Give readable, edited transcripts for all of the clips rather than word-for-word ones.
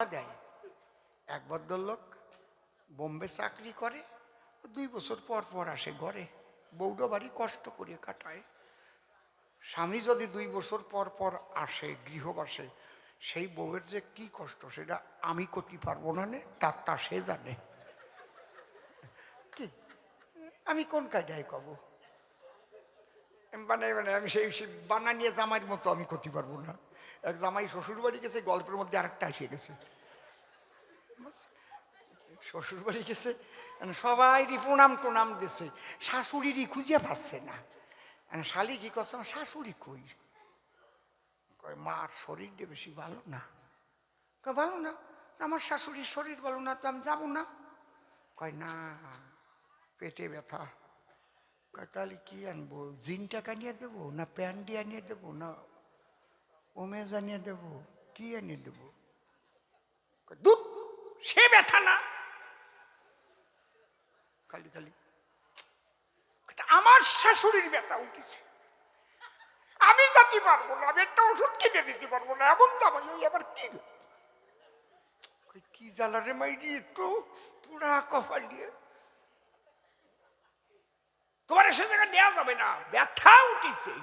দেয়। এক ভদ্রলোক বোম্বে চাকরি করে, 2 বছর পর পর আসে ঘরে, বউটা বাড়ি কষ্ট করে কাটায়। স্বামী যদি 2 বছর পর পর আসে গৃহবাসে, সেই বউয়ের যে কি কষ্ট সেটা আমি করতে পারবো না, তা সে জানে। কি আমি কোন কায়দায় কব? মানে আমি সেই বানানিয়ে জামাইয়ের মতো আমি করতে পারবো না। এক জামাই শ্বশুর বাড়ি গেছে, গল্পের মধ্যে আরেকটা এসে গেছে। শ্বশুর বাড়ি গেছে, সবাই প্রণাম টোনাম দিছে, শাশুড়িরই খুঁজে পাচ্ছে না। শালি কি করছে, শাশুড়ি কই? কয় মার শরীরটা বেশি ভালো না। কয় ভালো না? আমার শাশুড়ির শরীর ভালো না, তো আমি যাবো না। কয় না, পেটে ব্যথা। কয় তাহলে কি আনবো, জিন টাকা নিয়ে দেবো, না প্যান্ডি আনিয়ে দেবো, না ওমেজ আনিয়ে দেবো, কি আনিয়ে দেবো? দুধ, সে ব্যথা না। খালি খালি আমার শাশুড়ির ব্যথা উঠেছে, আমি যেতে পারবো না, আমি একটা ওষুধ কিনে দিতে পারবো না, এমন তো আমার আবার কি জ্বালা রে মাইরি, একটু পুরা কপাল দিয়ে তোমার সে জায়গায় নেওয়া যাবে না, ব্যথা উঠেছে।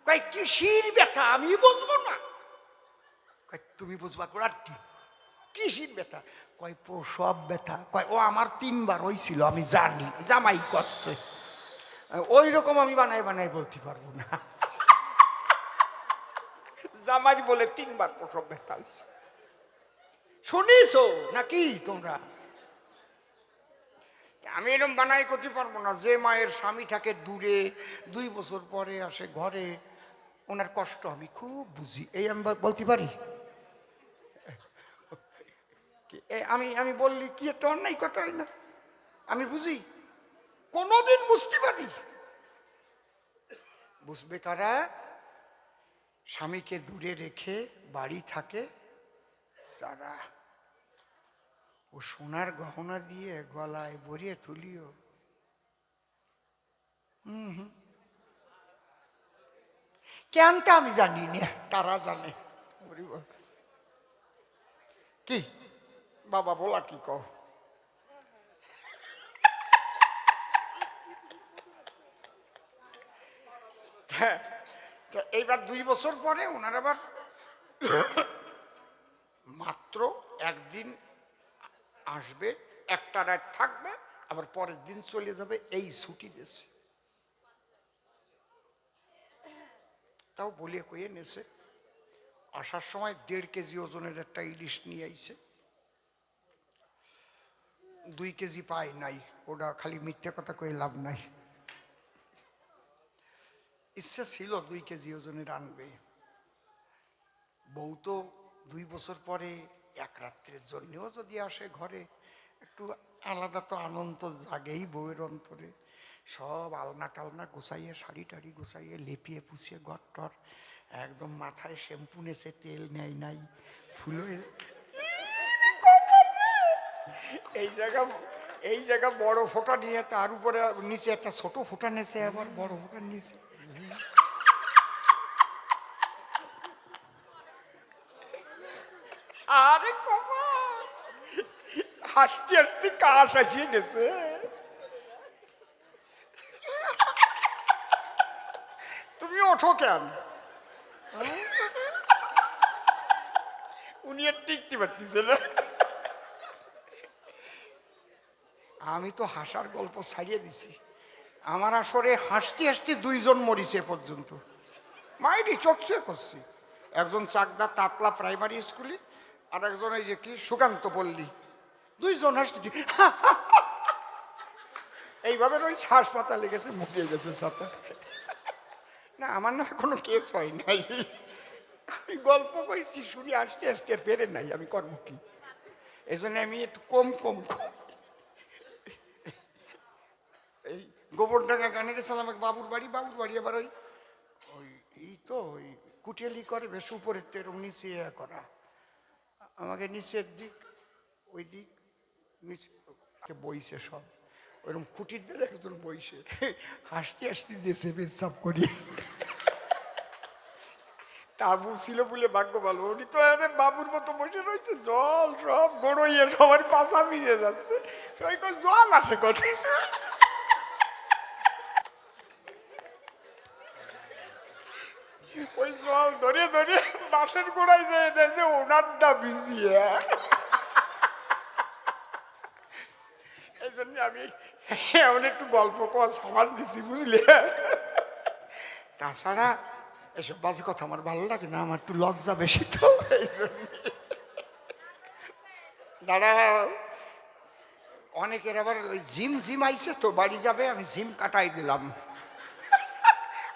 কয় কিসির ব্যথা আমি বুঝবো না? কয় তুমি বুঝবা কোরআনটি কিসির ব্যথা? কয় প্রসব ব্যথা। কয় ও আমার 3 বার হয়েছিল, আমি জানি, জামাই করছে। ওই রকম আমি বানাই বানাই বলতে পারবো না। জামাই বলে 3 বার প্রসব ব্যথা হয়েছে। শুনিছো নাকি তোমরা? আমি এরকম বানাই করতে পারবো না। যে মায়ের স্বামী থাকে দূরে, 2 বছর পরে আসে ঘরে, ওনার কষ্ট আমি খুব বুঝি। এই আমি বলতে পারি? আমি আমি বললি কি একটা অন্যায় কথা হয় না? আমি বুঝি, কোনোদিন বুঝতে পারি। বুঝবে কারা? স্বামীকে দূরে রেখে বাড়ি থাকে যারা, ও সোনার গহনা দিয়ে গলায় ভরিয়ে তুলিও। কেন তা আমি জানি না, তারা জানে। কি বাবা বলা কি কও? এইবার 2 বছর পরে ওনার আবার মাত্র একদিন আসবে, একটা রাত থাকবে, আবার পরের দিন চলে যাবে, এই ছুটি দিয়েছে। তাও বলিয়ে কইয়ে নেছে। আসার সময় 1.5 কেজি ওজনের একটা ইলিশ নিয়ে আইছে। 2 কেজি পায় নাই, ওটা খালি মিথ্যে কথা কয়ে লাভ নাই। ইচ্ছে ছিল 2 কেজি ওজনের আনবে। বউ তো 2 বছর পরে এক রাত্রের জন্যও যদি আসে ঘরে, একটু আলাদা তো আনন্দ জাগেই বউয়ের অন্তরে। সব আলনা টালনা গুছাইয়ে, শাড়ি টাড়ি গুছাইয়ে, লেপিয়ে পুছিয়ে ঘর একদম, মাথায় শ্যাম্পু নেছে, তেল নেয় নাই, ফুলের এই জায়গা বড় ফোঁটা নিয়ে, তার উপরে নিচে একটা ছোট ফোঁটা নেছে, আবার বড় ফোঁটার নিচে। আরে কপাল, হাসতে হাসতে কাশ আসিয়ে গেছে। তুমি ওঠো কেন? উনি আর টিকতে পারতেছে না। আমি তো হাসার গল্প ছাড়িয়ে দিছি। আমার আসরে হাসতে হাসতে 2 জন মরিছে পর্যন্ত। মাইরি চোখছে করছি। একজন চাকদা তাতলা প্রাইমারি স্কুলে, আর একজন এই যে কি সুকান্ত পল্লী, 2 জন হাসতেছি। এইভাবে ওই হাসপাতালে গেছে, মরে গেছে সাথে। না, আমার না কোনো কেস হয় নাই, আমি গল্প কইছি, শুনি আসতে আসতে আর পেরে নাই, আমি করবো কি? এই জন্য আমি একটু কম এই গোবরডাঙ্গা গানে গেছিলাম এক বাবুর বাড়ি আবার ওই ওই এই তো ওই কুটিয়ালি করে বেশ উপরের তো এরকম নিচে করা, আমাকে নিচের দিক, ওই দিক নিচে বইছে সব, ওইরকম খুঁটির দ্বারা একজন বইছে, হাসতে হাসতে দিয়েছে পেশাব করি। তাবু ছিল বলে ভাগ্য ভালো, উনি তো আরে বাবুর মতো বসে রয়েছে, জল সব গড়ইয়ে সবার পাশা ভিজে যাচ্ছে, ওই জল আসে কোথায়? ওই জল ধরে ধরে বাসের গোড়ায় যেয়ে দেয় যে ওনারটা ভিজিয়ে। এই জন্য আমি এমন একটু গল্প কর সামাল দিচ্ছি, বুঝলে? তাছাড়া এসব বাজে কথা আমার ভালো লাগে না, আমার একটু লজ্জা বেশি তো। দাঁড়া, অনেকের আবার ওই জিম জিম আইছে তো বাড়ি যাবে, আমি জিম কাটাই দিলাম।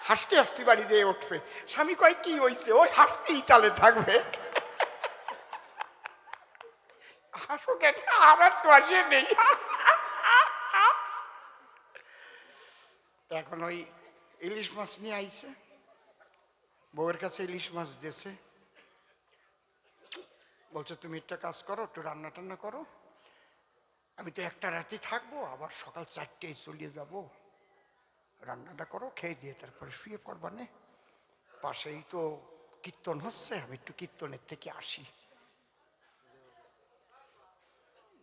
হাসতে হাসতে বাড়ি দিয়ে উঠবে, স্বামী কয় কি হয়েছে, ওই হাসতেই তালে থাকবে। হাসো কেন, আর একটু আসে নেই। এখন ওই ইলিশ মাছ নিয়ে আইছে, বউয়ের কাছে ইলিশ মাছ দিয়েছে, বলছে তুমি একটা কাজ করো, একটু রান্না টান্না করো, আমি তো একটা রাতে থাকবো, আবার সকাল 4টেয় চলিয়ে যাব, রান্নাটা করো, খেয়ে দিয়ে তারপরে শুয়ে পড়বানে, পাশেই তো কীর্তন হচ্ছে, আমি একটু কীর্তনের থেকে আসি,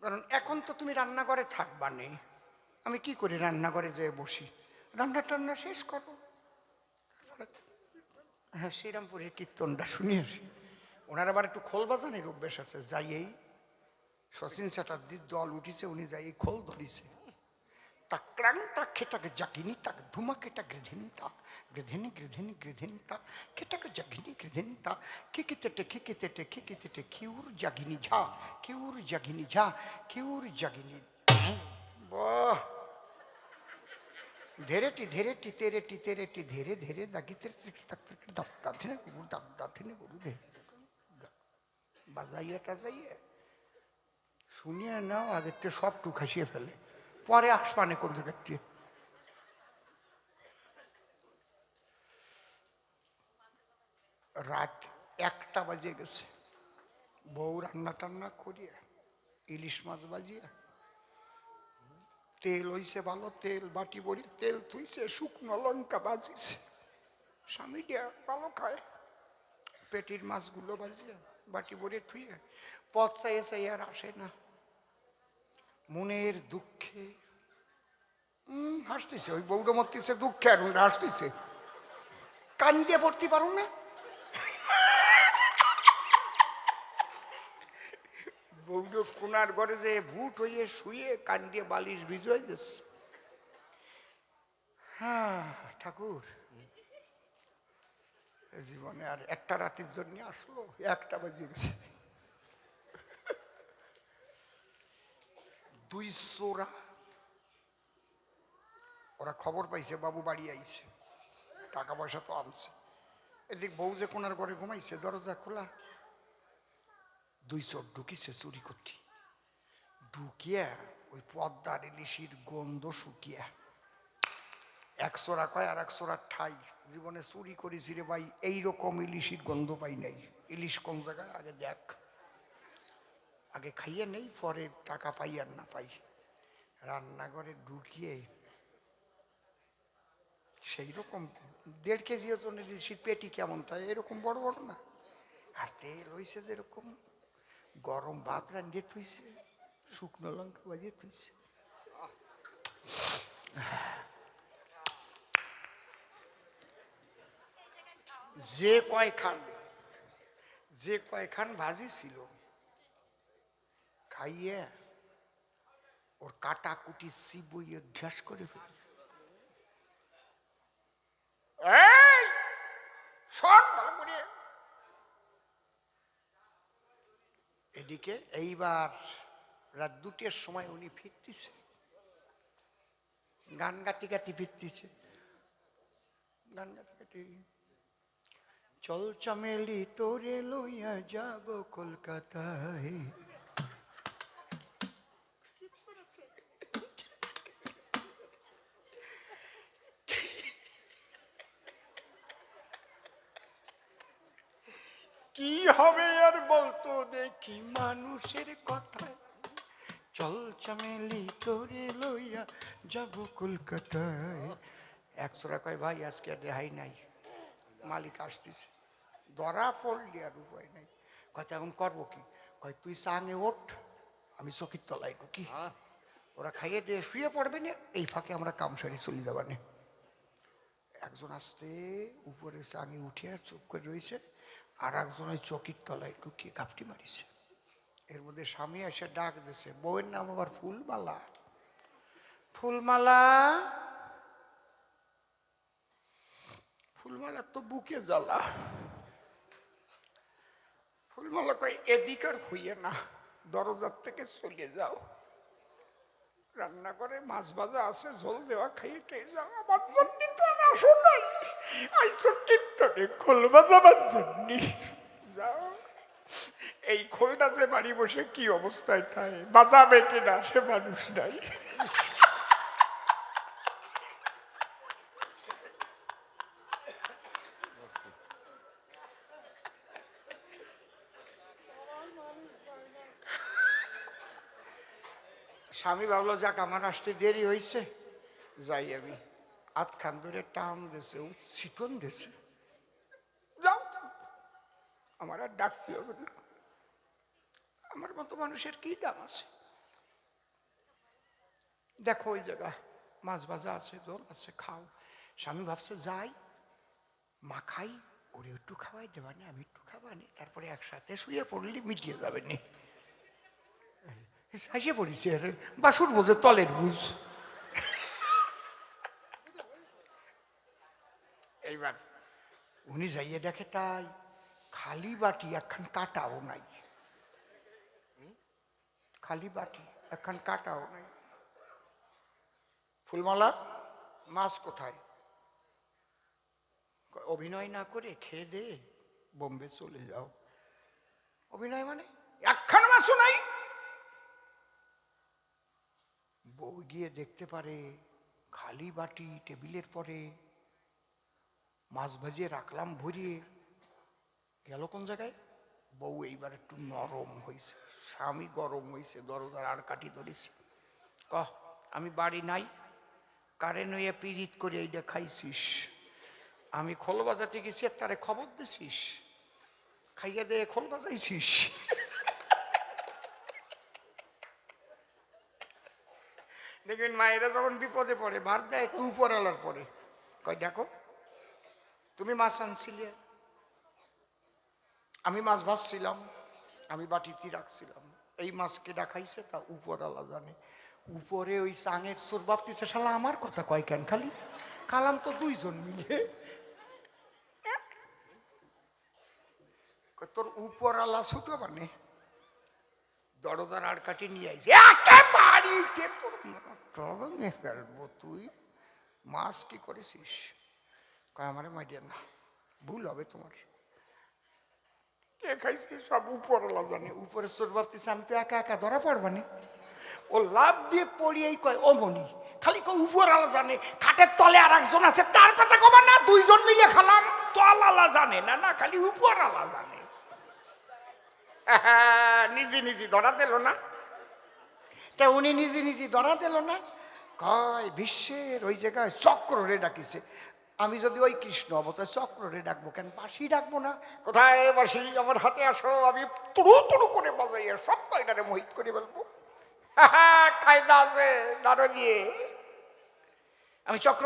কারণ এখন তো তুমি রান্নাঘরে থাকবা নেই, আমি কি করি রান্নাঘরে যেয়ে বসি, রান্না টান্না শেষ করো, হ্যাঁ শ্রীরামপুরের কীর্তনটা শুনে আসি। ওনার আবার একটু খোল বাজানের অভ্যেস আছে, যাই এই শচীন চ্যাটার্জির দল উঠিছে, উনি যাই এই খোল ধরিছে, তাক্রাং তা খেটাকে জাগিনি তাক ধুমা কেটা গৃধিনতা গৃধিনি গৃধিনি গৃধিনতা খেটাকে জাগিনি গৃধিনতা খিকিতেটে খিকিতেটে খিকিতেটে খিউর জাগিনি ঝা খিউর জাগিনি ঝা খিউর জাগিনি। বাহ, ধেরেটি ধেরেটি তেরেটি তেরেটি ধেরে ধেরে দাগিতে দাঁতিনে গরু দাঁতিনে গরু ধে বাজাইয়া টাজাইয়া শুনিয়ে নাও, আগের থেকে সব টু খাসিয়ে ফেলে, পরে আসবানে কোন জায়গার থেকে। রাত 1টা বাজে গেছে, বউ রান্না টান্না করিয়া ইলিশ মাছ বাজিয়া, তেল হইছে ভালো, তেল বাটি বড়ি তেল থুইছে, শুকনো লঙ্কা বাজিছে, স্বামী দিয়া ভালো খায়, পেটির মাছগুলো বাজিয়া বাটি বড়ি থুইয়া পথ চাইয়ে চাই আর আসে না, মনের দুঃখে হাসতেছে, ওই বউটা মরতেছে দুঃখে আর উনি হাসতেছে, কান দিয়ে পড়তে পারো না, বউটো কোনার ঘরে যে ভুট হইয়ে শুয়ে কান দিয়ে বালিশ ভিজুয়ে দিচ্ছে। হ্যাঁ ঠাকুর, জীবনে আর একটা রাতের জন্য আসলো, 1টা বাজে গেছে। 2 চোরা, ওরা খবর পাইছে বাবু বাড়ি আইছে, টাকা পয়সা তো আনছে, এদিক বউ যে কোনার ঘরে ঘুমাইছে, দরজা খোলা, 2 চোর ঢুকিছে চুরি করতে, ঢুকিয়া ওই পদ্মার ইলিশির গন্ধ শুকিয়া, 1 চোরা কয় আর 1 চোরার ঠাই, জীবনে চুরি করেছি রে ভাই, এইরকম ইলিশির গন্ধ পাই নাই, ইলিশ কোন জায়গায় আগে দেখ, আগে খাইয়ে নেই, পরে টাকা পাই আর না পাই, রান্নাঘরে ঢুকিয়ে সেই রকম 1.5 কেজি ওজনের ইলিশির পেটি কেমন তাই এরকম বড় বড় না, আর তেল হইছে যেরকম, গরম ভাত রান্ধিয়ে থুইছে, শুকনো লঙ্কা বাজিয়ে থুইছে, যে কয়খান ভাজি ছিল খাইয়ে ওর কাটা কুটি চিবইয়ে ঘ্যাস করে ফেলছে। এই শোন ভালো করে, এদিকে এইবার রাত 2টের সময় উনি ফিরতেছে, গান গাতি গাতি ফিরতেছে, গান গাতি গাতি, চল চামেলি তোরে লইয়া যাব কলকাতায়, কি হবে আর বলতো দেখি মানুষের কথায়, চল চামেলি তোরে লইয়া যাব কলকাতায়। 1 চোরা কয় ভাই আজকে আর রেহাই নাই, মালিক আসতেছে, ধরা পড়লি আর উপায় নাই। কয়টা এখন করবো কি? কয় তুই চাঙে ওঠ, আমি চকির তলায় ঢুকি, ওরা খাইয়ে দিয়ে শুয়ে পড়বে না, এই ফাঁকে আমরা কাম সারি চলে যাবানে। একজন আসতে উপরে চাঙে উঠিয়া চুপ করে রয়েছে, আর একজন ওই চকির তলায় ঢুকিয়ে কাপটি মারিছে। এর মধ্যে স্বামী এসে ডাক দিছে, বউয়ের নাম আবার ফুলমালা। ফুলমালা, ফুলমালা তো বুকে জ্বালা। ফুলমালা কয় এদিক আর হইয়ে না, দরজার থেকে চলে যাও, রান্না করে মাছ ভাজা আছে, ঝোল দেওয়া খাইয়ে টেয়ে যাও, আমার জন্য তো আর আসো নাই, আইসো কীর্তনে খোল বাজাবার জন্য, যাও। এই খোলটা যে বাড়ি বসে কি অবস্থায় থাকে, বাজাবে কিনা সে মানুষ নাই। স্বামী ভাবলো যাক আমার আসতে দেরি হয়েছে, যাই আমি। আধখান ধরে টান দিয়েছে, ছিটন দিয়েছে, যাও আমার আর ডাকতে হবে না, আমার মতো মানুষের কি দাম আছে। দেখো ওই জায়গা মাছ ভাজা আছে, জল আছে, খাও। স্বামী ভাবছে যাই মাখাই, ওরে একটু খাওয়াই দেবানি, আমি একটু খাওয়ানি, তারপরে একসাথে শুয়ে পড়লে মিটিয়ে যাবে নি। হাসিয়ে পড়েছি, আরে বাসুর বোঝে তলের বুঝ। এইবার উনি যাইয়ে দেখে তাই খালি বাটি, একখান কাটাও নাই, খালি বাটি, একখান কাটাও নাই। ফুলমালা, মাছ কোথায়? অভিনয় না করে খেয়ে দে বোম্বে চলে যাও। অভিনয় মানে একখান মাছও নাই। বউ গিয়ে দেখতে পারে খালি বাটি টেবিলের পরে, মাছ ভাজিয়ে রাখলাম ভরিয়ে, গেল কোন জায়গায়? বউ এইবার একটু নরম হয়েছে, স্বামী গরম হয়েছে, দরজার আর কাটি ধরেছে। কহ আমি বাড়ি নাই, কারে নইয়া পিরিত করে এইটা খাইছিস, আমি খোল বাজাতে গেছি আর তারে খবর দিছিস, খাইয়া দিয়ে খোল বাজাইছিস। দেখবেন মায়েরা যখন বিপদে পড়ে ভার দেয় একটু উপরালার পরে, কয় দেখো তুমি মাছ আনছিলে, আমি মাছ ভাজছিলাম, আমি বাটিতে রাখছিলাম, এই মাছ কেডা খাইছে তা উপরালা জানে। উপরে ওই চাঙের চোর বাপতিছে, শালা আমার কথা কয় কেন খালি, খালাম তো দুইজন মিলে। তোর উপরালা ছোট মানে দরজার আর কাটি নিয়ে আইছে, বাড়িতে তোর তবে ফেলবো, তুই মাছ কি করেছিস? কয় আমারে মাইডিয়া না, ভুল হবে তোমার, কে খাইছে সব উপরওয়ালা জানে। উপরে চোর ভাবতেছে আমি তো একা একা ধরা পড়বানি, ও লাভ দিয়ে পড়িয়েই কয় ও মনি, খালি কয় উপরওয়ালা জানে, খাটের তলে আর একজন আছে তার কথা কবা না, দুইজন মিলে খালাম, তলালা জানে না, না খালি উপরওয়ালা জানে। নিজে নিজে ধরা দিল না, তা উনি নিজে নিজে ধরা দিল না, কয় বিশ্বের ওই জায়গায় চক্র রে ডাকিছে, আমি যদি ওই কৃষ্ণ অবতার চক্র রে ডাকবো কেন, বাঁশি ডাকবো না? কোথায় বাঁশি, আমার হাতে আসো, আমি তুড়ু তুড়ু করে বাজাইয়া সব কয়টারে মোহিত করে ফেলবো। কায়দা আছে নাড়ো দিয়ে, আমি চক্র